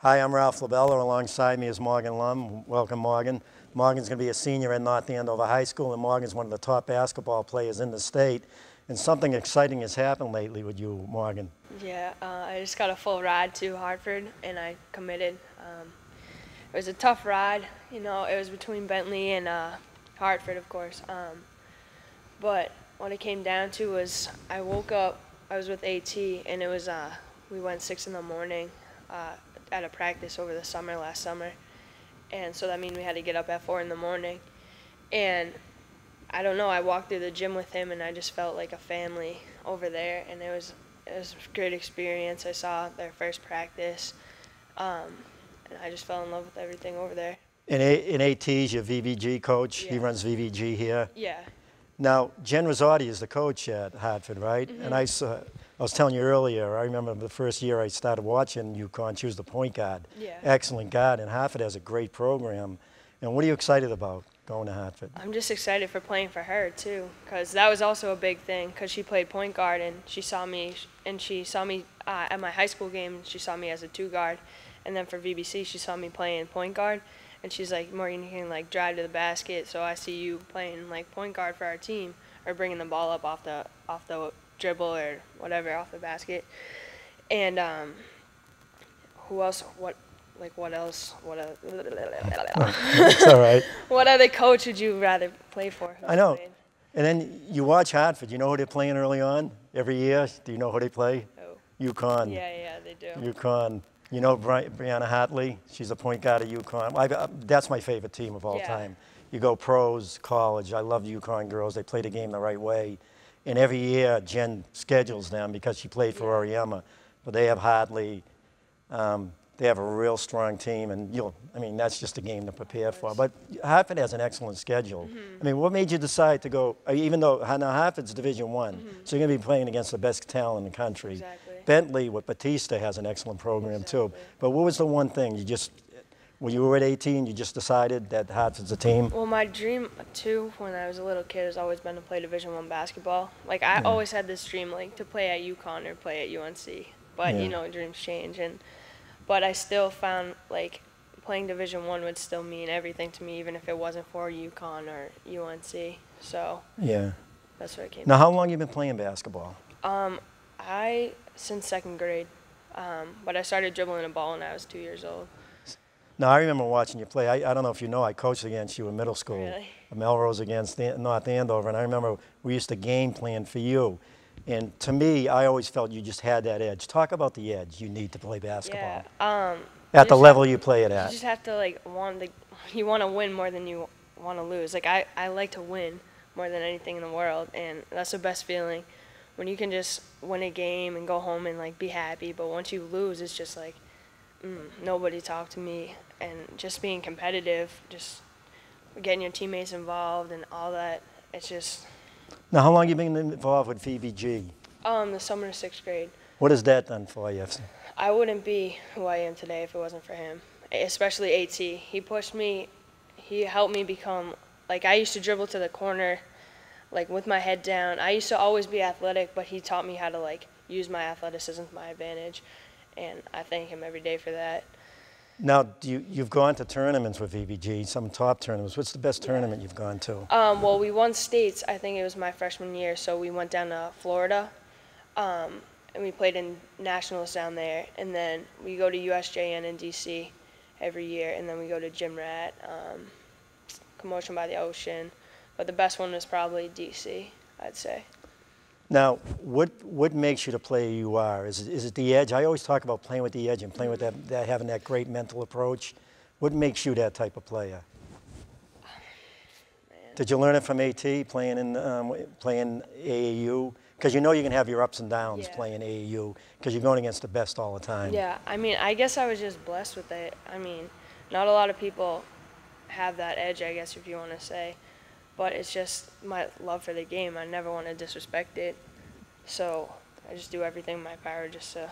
Hi, I'm Ralph LaBella. Alongside me is Morgan Lumb. Welcome, Morgan. Morgan's going to be a senior at North Andover High School, and Morgan's one of the top basketball players in the state. And something exciting has happened lately with you, Morgan. Yeah, I just got a full ride to Hartford, and I committed. It was a tough ride. You know, it was between Bentley and Hartford, of course. But what it came down to was I woke up, I was with AT, and it was, we went 6 in the morning at a practice over the summer, last summer. And so that means we had to get up at 4 in the morning. And I don't know, I walked through the gym with him, and I just felt like a family over there, and it was a great experience. I saw their first practice, and I just fell in love with everything over there. In AT's your VVG coach. Yeah. He runs VVG here. Yeah. Now, Jen Rosati is the coach at Hartford, right? Mm-hmm. And I was telling you earlier, I remember the first year I started watching UConn, she was the point guard. Yeah. Excellent guard, and Hartford has a great program. And what are you excited about going to Hartford? I'm just excited for playing for her, too, because that was also a big thing, because she played point guard, and she saw me at my high school game. She saw me as a 2-guard, and then for VBC, she saw me playing point guard. And she's like, Morgan, you can like drive to the basket, so I see you playing like point guard for our team, or bringing the ball up off the dribble or whatever off the basket. And who else? What else? It's all right. What other coach would you rather play for? I know. And then you watch Hartford. You know who they're playing early on every year? Do you know who they play? Oh. UConn. Yeah, they do. UConn. You know Brianna Hartley? She's a point guard at UConn. That's my favorite team of all time. You go pros, college. I love the UConn girls. They play the game the right way. And every year, Jen schedules them because she played for Oriema. But they have Hartley. They have a real strong team. And that's just a game to prepare for. But Hartford has an excellent schedule. Mm-hmm. I mean, what made you decide to go, even though now Hartford's Division I, so you're going to be playing against the best talent in the country. Exactly. Bentley with Batista has an excellent program too. But what was the one thing when you were at 18, you just decided that Hartford's a team? Well, my dream too, when I was a little kid, has always been to play Division I basketball. Like I always had this dream, like to play at UConn or play at UNC. But you know, dreams change, but I still found like playing Division I would still mean everything to me, even if it wasn't for UConn or UNC. So that's what it came. Now, how long have you been playing basketball? Since 2nd grade, but I started dribbling a ball when I was 2 years old. Now, I remember watching you play. I don't know if you know, I coached against you in middle school. Really? Melrose against North Andover, and I remember we used to game plan for you. And to me, I always felt you just had that edge. Talk about the edge you need to play basketball. Yeah. At the level you play it at. You just have to you want to win more than you want to lose. Like I like to win more than anything in the world, and that's the best feeling. When you can just win a game and go home and like be happy, but once you lose, it's just like nobody talked to me, and just being competitive, just getting your teammates involved and all that. It's just. Now, how long have you been involved with VVG? The summer of 6th grade. What has that done for you? I wouldn't be who I am today if it wasn't for him, especially AT. He pushed me. He helped me become like I used to dribble to the corner. Like with my head down. I used to always be athletic, but he taught me how to like use my athleticism to my advantage, and I thank him every day for that. Now, you've gone to tournaments with VBG, some top tournaments. What's the best tournament you've gone to? Well, we won states. I think it was my freshman year, so we went down to Florida, and we played in nationals down there, and then we go to USJN in DC every year, and then we go to Gym Rat, Commotion by the Ocean. But the best one was probably DC, I'd say. Now, what makes you the player you are? Is it the edge? I always talk about playing with the edge and playing with that having that great mental approach. What makes you that type of player? Did you learn it from AT, playing AAU? Because you know you can have your ups and downs playing AAU, because you're going against the best all the time. Yeah, I guess I was just blessed with it. Not a lot of people have that edge, I guess, if you want to say. But it's just my love for the game. I never want to disrespect it. So I just do everything in my power just to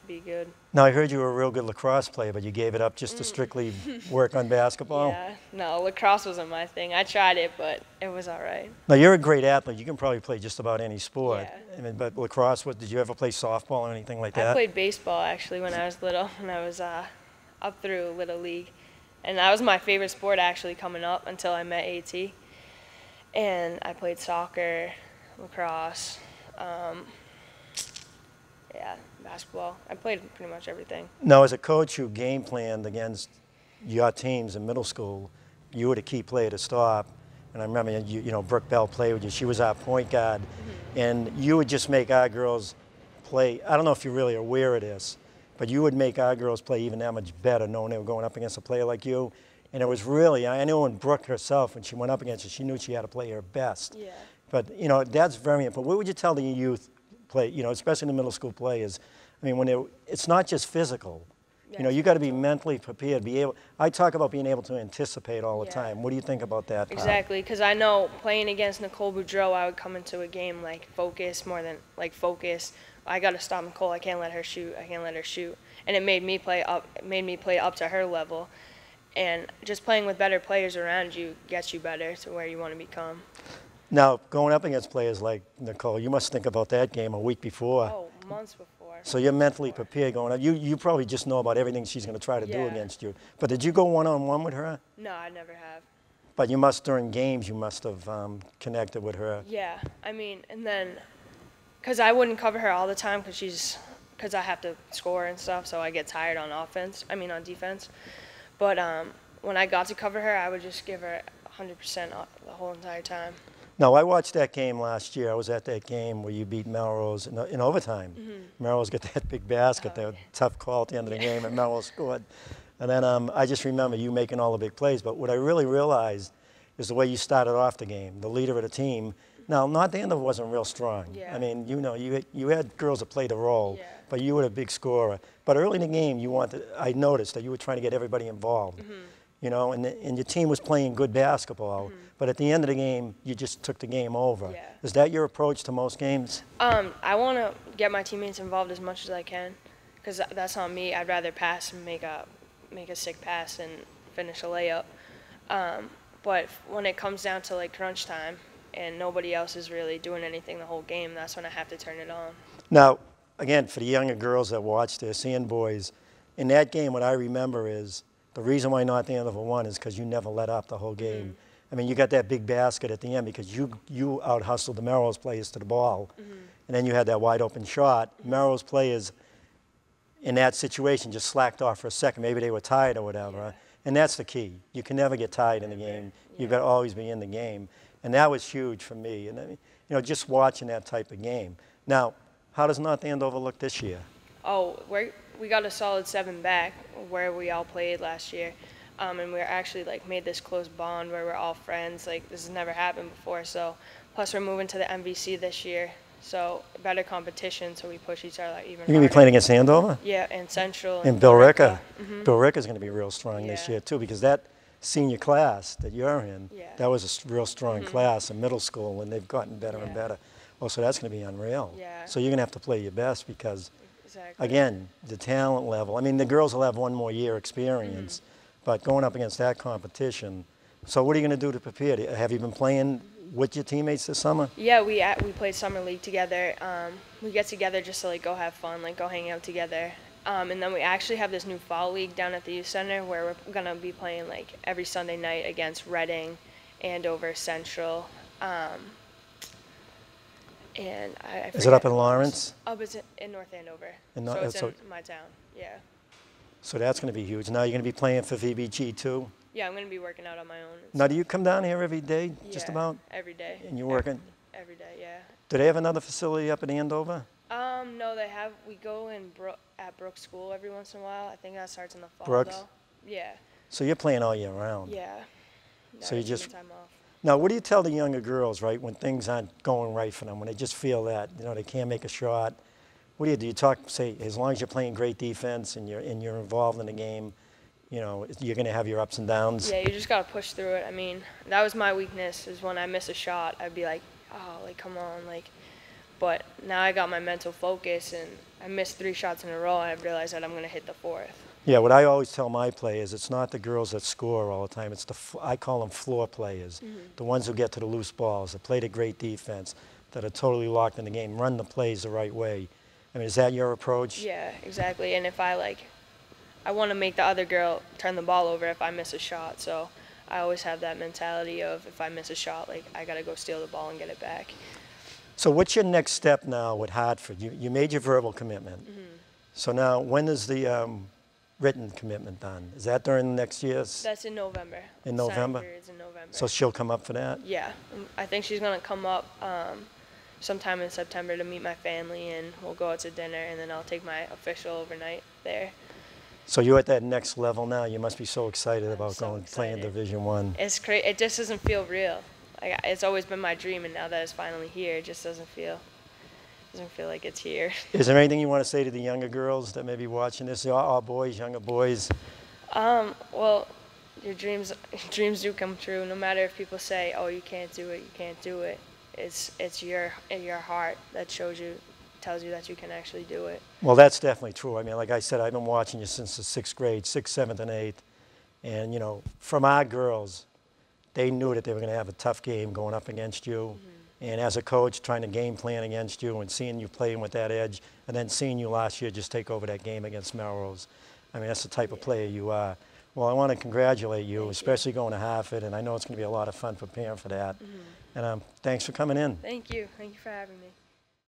be good. Now, I heard you were a real good lacrosse player, but you gave it up just to strictly work on basketball? Yeah, no, lacrosse wasn't my thing. I tried it, but it was all right. Now, you're a great athlete. You can probably play just about any sport. Yeah. I mean, but lacrosse, did you ever play softball or anything like that? I played baseball, actually, when I was little, when I was up through Little League. And that was my favorite sport, actually, coming up until I met AT. And I played soccer, lacrosse, yeah, basketball. I played pretty much everything. Now, as a coach who game planned against your teams in middle school, you were the key player to stop. And I remember, you know, Brooke Bell played with you. She was our point guard. And you would just make our girls play. I don't know if you're really aware of this, but you would make our girls play even that much better knowing they were going up against a player like you. And it was really, I know when Brooke herself, when she went up against you, she knew she had to play her best. Yeah. But, you know, that's very important. What would you tell the youth play, you know, especially the middle school players? I mean, it's not just physical. You know, you got to be mentally prepared. I talk about being able to anticipate all the time. What do you think about that part? Exactly, because I know playing against Nicole Boudreau, I would come into a game like focus more than like focus. I got to stop Nicole. I can't let her shoot. I can't let her shoot. And it made me play up. It made me play up to her level. And just playing with better players around you gets you better to where you want to become. Now, going up against players like Nicole, you must think about that game a week before. Oh, months before. So you're mentally prepared going up. You probably just know about everything she's going to try to do against you. But did you go one-on-one with her? No, I never have. But you must, during games, you must have connected with her. Yeah, I mean, and then, because I wouldn't cover her all the time because I have to score and stuff, so I get tired on defense. But when I got to cover her, I would just give her 100% the whole entire time. No, I watched that game last year. I was at that game where you beat Melrose in overtime. Melrose got that big basket, that tough call at the end of the game, and Melrose scored. And then I just remember you making all the big plays. But what I really realized is the way you started off the game, the leader of the team. Now, North Andover wasn't real strong. Yeah. I mean, you know, you had girls that played the role, but you were a big scorer. But early in the game, I noticed that you were trying to get everybody involved. You know, and your team was playing good basketball, but at the end of the game, you just took the game over. Yeah. Is that your approach to most games? I want to get my teammates involved as much as I can, because that's on me. I'd rather pass and make a sick pass and finish a layup. But when it comes down to like crunch time and nobody else is really doing anything the whole game, that's when I have to turn it on. Now, again, for the younger girls that watch this and boys, in that game, what I remember is the reason why North Andover won is because you never let up the whole game. I mean, you got that big basket at the end because you out-hustled the Melrose players to the ball. And then you had that wide open shot. Melrose players in that situation just slacked off for a second. Maybe they were tired or whatever. And that's the key. You can never get tired in the game. You've got to always be in the game. And that was huge for me. And, you know, just watching that type of game. Now, how does North Andover look this year? Oh, we got a solid 7 back where we all played last year. And we're actually like made this close bond where we're all friends. Like this has never happened before. So plus we're moving to the MVC this year. So better competition. So we push each other even harder. You're going to be playing against Andover? Yeah, and Central. And Bill Ricka. Bill Ricka's going to be real strong this year too, because that senior class that you're in, that was a real strong class in middle school, and they've gotten better and better. Oh, so that's going to be unreal. Yeah. So you're going to have to play your best because, again, the talent level. I mean, the girls will have one more year experience, but going up against that competition. So what are you going to do to prepare? Have you been playing with your teammates this summer? Yeah, we played summer league together. We get together just to like go have fun, like go hang out together. And then we actually have this new fall league down at the youth center where we're gonna be playing like every Sunday night against Reading, Andover, Central. And I Is it up in Lawrence? It's in North Andover. So it's in my town. Yeah. So that's going to be huge. Now you're going to be playing for VBG too? Yeah, I'm going to be working out on my own. Now, do you come down here every day, just Yeah, about? every day. And you're working? Every day, yeah. Do they have another facility up in Andover? No, they have. We go in at Brooks School every once in a while. I think that starts in the fall, Brooks? though. Yeah. So you're playing all year round? Yeah. So you just... Time off. Now, what do you tell the younger girls, right, when things aren't going right for them, when they just feel that, you know, they can't make a shot? What do? You talk, say, as long as you're playing great defense and you're involved in the game, you know, you're going to have your ups and downs? Yeah, you just got to push through it. I mean, that was my weakness, is when I miss a shot, I'd be like, oh, like, come on, like. But now I got my mental focus, and I missed 3 shots in a row, and I realized that I'm going to hit the 4th. Yeah, what I always tell my players, it's not the girls that score all the time. It's I call them floor players, the ones who get to the loose balls, that play the great defense, that are totally locked in the game, run the plays the right way. I mean, is that your approach? Yeah, exactly. And if I want to make the other girl turn the ball over if I miss a shot. So I always have that mentality of if I miss a shot, I got to go steal the ball and get it back. So what's your next step now with Hartford? You made your verbal commitment. So now when is the written commitment done? Is that during next year's? That's in November. In November? Signing period's in November. So she'll come up for that? Yeah. I think she's going to come up sometime in September to meet my family, and we'll go out to dinner, and then I'll take my official overnight there. So you're at that next level now. You must be so excited about going playing excited. Division I. It's great. It just doesn't feel real. It's always been my dream, and now that it's finally here, it just doesn't feel like it's here. Is there anything you want to say to the younger girls that may be watching this? All boys, younger boys. Well, your dreams do come true. No matter if people say, "Oh, you can't do it," you can't do it. It's your heart that tells you that you can actually do it. Well, that's definitely true. I mean, like I said, I've been watching you since the 6th grade, 6th, 7th, and 8th. And, you know, from our girls, they knew that they were going to have a tough game going up against you. And as a coach, trying to game plan against you and seeing you playing with that edge, and then seeing you last year just take over that game against Melrose. I mean, that's the type of player you are. Well, I want to congratulate you, especially going to Hartford, and I know it's going to be a lot of fun preparing for that. And thanks for coming in. Thank you. Thank you for having me.